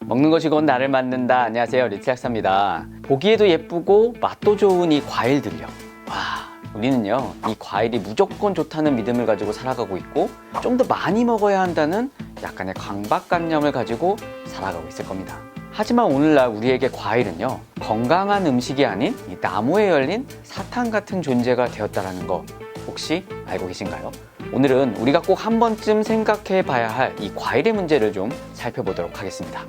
먹는 것이 곧 나를 만든다. 안녕하세요, 리틀학사입니다. 보기에도 예쁘고 맛도 좋은 이 과일들요. 와, 우리는요 이 과일이 무조건 좋다는 믿음을 가지고 살아가고 있고 좀 더 많이 먹어야 한다는 약간의 강박관념을 가지고 살아가고 있을 겁니다. 하지만 오늘날 우리에게 과일은요 건강한 음식이 아닌 이 나무에 열린 사탕 같은 존재가 되었다는 거 혹시 알고 계신가요? 오늘은 우리가 꼭 한 번쯤 생각해 봐야 할 이 과일의 문제를 좀 살펴보도록 하겠습니다.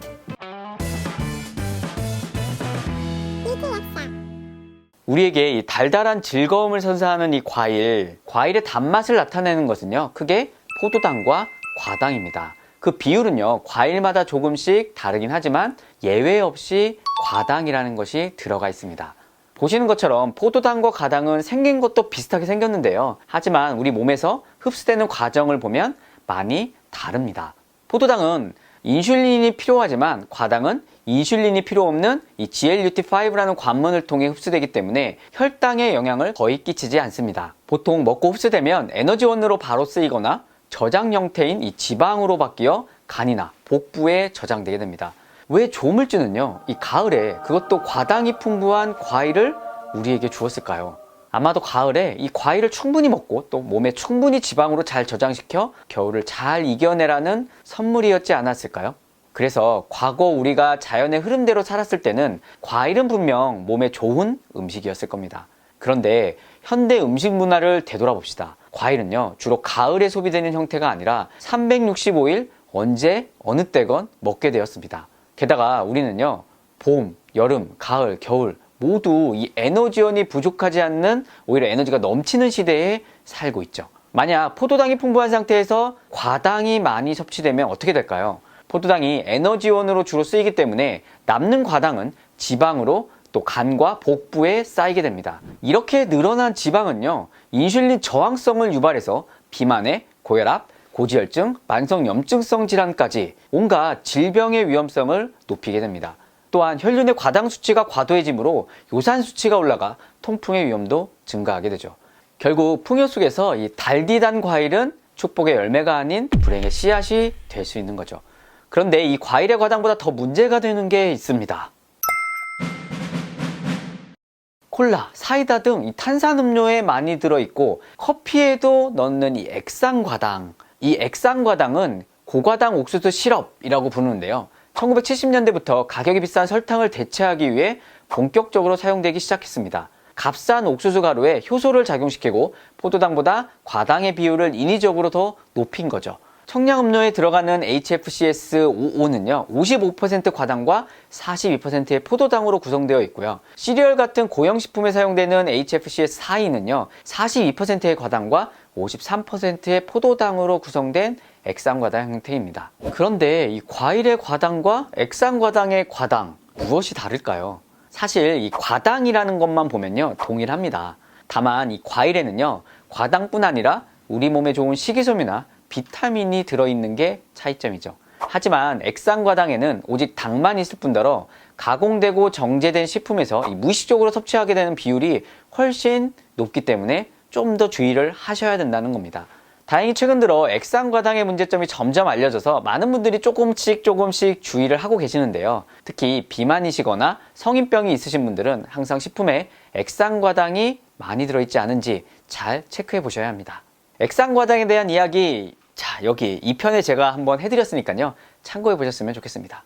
우리에게 이 달달한 즐거움을 선사하는 이 과일의 단맛을 나타내는 것은요 크게 포도당과 과당입니다. 그 비율은요 과일마다 조금씩 다르긴 하지만 예외 없이 과당이라는 것이 들어가 있습니다. 보시는 것처럼 포도당과 과당은 생긴 것도 비슷하게 생겼는데요, 하지만 우리 몸에서 흡수되는 과정을 보면 많이 다릅니다. 포도당은 인슐린이 필요하지만 과당은 인슐린이 필요 없는 이 GLUT5라는 관문을 통해 흡수되기 때문에 혈당에 영향을 거의 끼치지 않습니다. 보통 먹고 흡수되면 에너지원으로 바로 쓰이거나 저장 형태인 이 지방으로 바뀌어 간이나 복부에 저장되게 됩니다. 왜 조물주는요 이 가을에 그것도 과당이 풍부한 과일을 우리에게 주었을까요? 아마도 가을에 이 과일을 충분히 먹고 또 몸에 충분히 지방으로 잘 저장시켜 겨울을 잘 이겨내라는 선물이었지 않았을까요? 그래서 과거 우리가 자연의 흐름대로 살았을 때는 과일은 분명 몸에 좋은 음식이었을 겁니다. 그런데 현대 음식 문화를 되돌아봅시다. 과일은요 주로 가을에 소비되는 형태가 아니라 365일 언제 어느 때건 먹게 되었습니다. 게다가 우리는요 봄, 여름, 가을, 겨울 모두 이 에너지원이 부족하지 않는 오히려 에너지가 넘치는 시대에 살고 있죠. 만약 포도당이 풍부한 상태에서 과당이 많이 섭취되면 어떻게 될까요? 포도당이 에너지원으로 주로 쓰이기 때문에 남는 과당은 지방으로 또 간과 복부에 쌓이게 됩니다. 이렇게 늘어난 지방은요 인슐린 저항성을 유발해서 비만에 고혈압, 고지혈증, 만성염증성 질환까지 온갖 질병의 위험성을 높이게 됩니다. 또한 혈륜의 과당 수치가 과도해지므로 요산 수치가 올라가 통풍의 위험도 증가하게 되죠. 결국 풍요 속에서 이 달디 단 과일은 축복의 열매가 아닌 불행의 씨앗이 될 수 있는 거죠. 그런데 이 과일의 과당보다 더 문제가 되는 게 있습니다. 콜라, 사이다 등 이 탄산음료에 많이 들어있고 커피에도 넣는 이 액상과당. 이 액상과당은 고과당 옥수수 시럽이라고 부르는데요. 1970년대부터 가격이 비싼 설탕을 대체하기 위해 본격적으로 사용되기 시작했습니다. 값싼 옥수수 가루에 효소를 작용시키고 포도당보다 과당의 비율을 인위적으로 더 높인 거죠. 청량음료에 들어가는 HFCS55는요 55% 과당과 42%의 포도당으로 구성되어 있고요. 시리얼 같은 고형식품에 사용되는 HFCS42는요 42%의 과당과 53%의 포도당으로 구성된 액상과당 형태입니다. 그런데 이 과일의 과당과 액상과당의 과당 무엇이 다를까요? 사실 이 과당이라는 것만 보면요 동일합니다. 다만 이 과일에는요 과당뿐 아니라 우리 몸에 좋은 식이섬유나 비타민이 들어있는 게 차이점이죠. 하지만 액상과당에는 오직 당만 있을 뿐더러 가공되고 정제된 식품에서 무의식적으로 섭취하게 되는 비율이 훨씬 높기 때문에 좀 더 주의를 하셔야 된다는 겁니다. 다행히 최근 들어 액상과당의 문제점이 점점 알려져서 많은 분들이 조금씩 주의를 하고 계시는데요. 특히 비만이시거나 성인병이 있으신 분들은 항상 식품에 액상과당이 많이 들어있지 않은지 잘 체크해 보셔야 합니다. 액상과당에 대한 이야기, 자 여기 2편에 제가 한번 해드렸으니까요 참고해 보셨으면 좋겠습니다.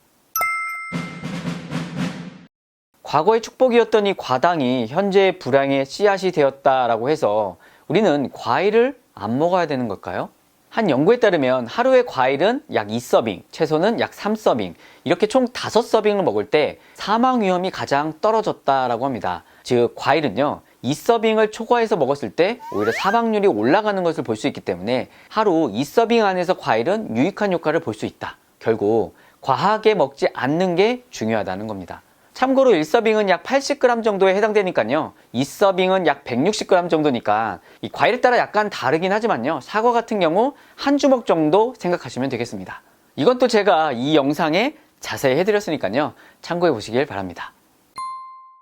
과거의 축복이었던 이 과당이 현재의 불행의 씨앗이 되었다라고 해서 우리는 과일을 안 먹어야 되는 걸까요? 한 연구에 따르면 하루에 과일은 약 2서빙, 채소는 약 3서빙, 이렇게 총 5서빙을 먹을 때 사망 위험이 가장 떨어졌다라고 합니다. 즉 과일은요 2서빙을 초과해서 먹었을 때 오히려 사망률이 올라가는 것을 볼 수 있기 때문에 하루 2서빙 안에서 과일은 유익한 효과를 볼 수 있다. 결국 과하게 먹지 않는 게 중요하다는 겁니다. 참고로 1서빙은 약 80g 정도에 해당되니까요 2서빙은 약 160g 정도니까 이 과일에 따라 약간 다르긴 하지만요 사과 같은 경우 한 주먹 정도 생각하시면 되겠습니다. 이건 또 제가 이 영상에 자세히 해드렸으니까요 참고해 보시길 바랍니다.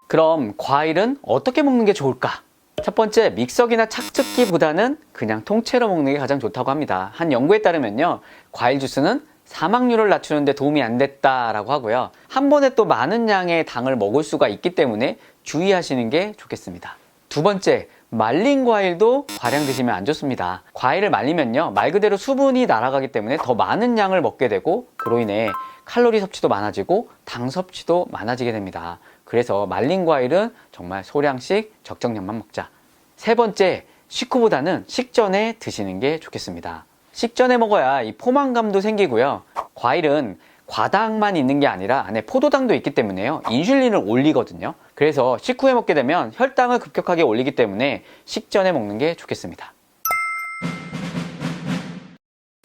그럼 과일은 어떻게 먹는 게 좋을까? 첫 번째, 믹서기나 착즙기보다는 그냥 통째로 먹는 게 가장 좋다고 합니다. 한 연구에 따르면요 과일 주스는 사망률을 낮추는데 도움이 안 됐다라고 하고요. 한 번에 또 많은 양의 당을 먹을 수가 있기 때문에 주의하시는 게 좋겠습니다. 두 번째, 말린 과일도 과량 드시면 안 좋습니다. 과일을 말리면요, 말 그대로 수분이 날아가기 때문에 더 많은 양을 먹게 되고 그로 인해 칼로리 섭취도 많아지고 당 섭취도 많아지게 됩니다. 그래서 말린 과일은 정말 소량씩 적정량만 먹자. 세 번째, 식후보다는 식전에 드시는 게 좋겠습니다. 식전에 먹어야 이 포만감도 생기고요. 과일은 과당만 있는 게 아니라 안에 포도당도 있기 때문에요, 인슐린을 올리거든요. 그래서 식후에 먹게 되면 혈당을 급격하게 올리기 때문에 식전에 먹는 게 좋겠습니다.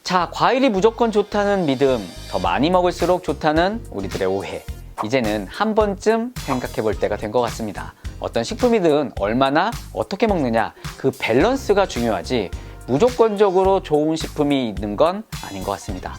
자, 과일이 무조건 좋다는 믿음, 더 많이 먹을수록 좋다는 우리들의 오해. 이제는 한 번쯤 생각해 볼 때가 된 것 같습니다. 어떤 식품이든 얼마나 어떻게 먹느냐, 그 밸런스가 중요하지 무조건적으로 좋은 식품이 있는 건 아닌 것 같습니다.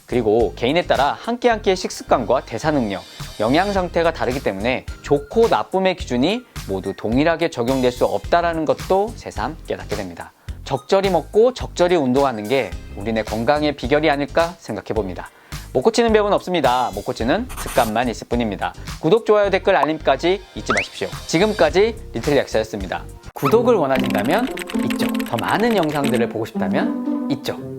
그리고 개인에 따라 한 끼 한 끼의 식습관과 대사 능력, 영양 상태가 다르기 때문에 좋고 나쁨의 기준이 모두 동일하게 적용될 수 없다는 것도 새삼 깨닫게 됩니다. 적절히 먹고 적절히 운동하는 게 우리네 건강의 비결이 아닐까 생각해 봅니다. 못 고치는 병은 없습니다. 못 고치는 습관만 있을 뿐입니다. 구독, 좋아요, 댓글, 알림까지 잊지 마십시오. 지금까지 리틀 약사였습니다. 구독을 원하신다면 있죠. 더 많은 영상들을 보고 싶다면 있죠.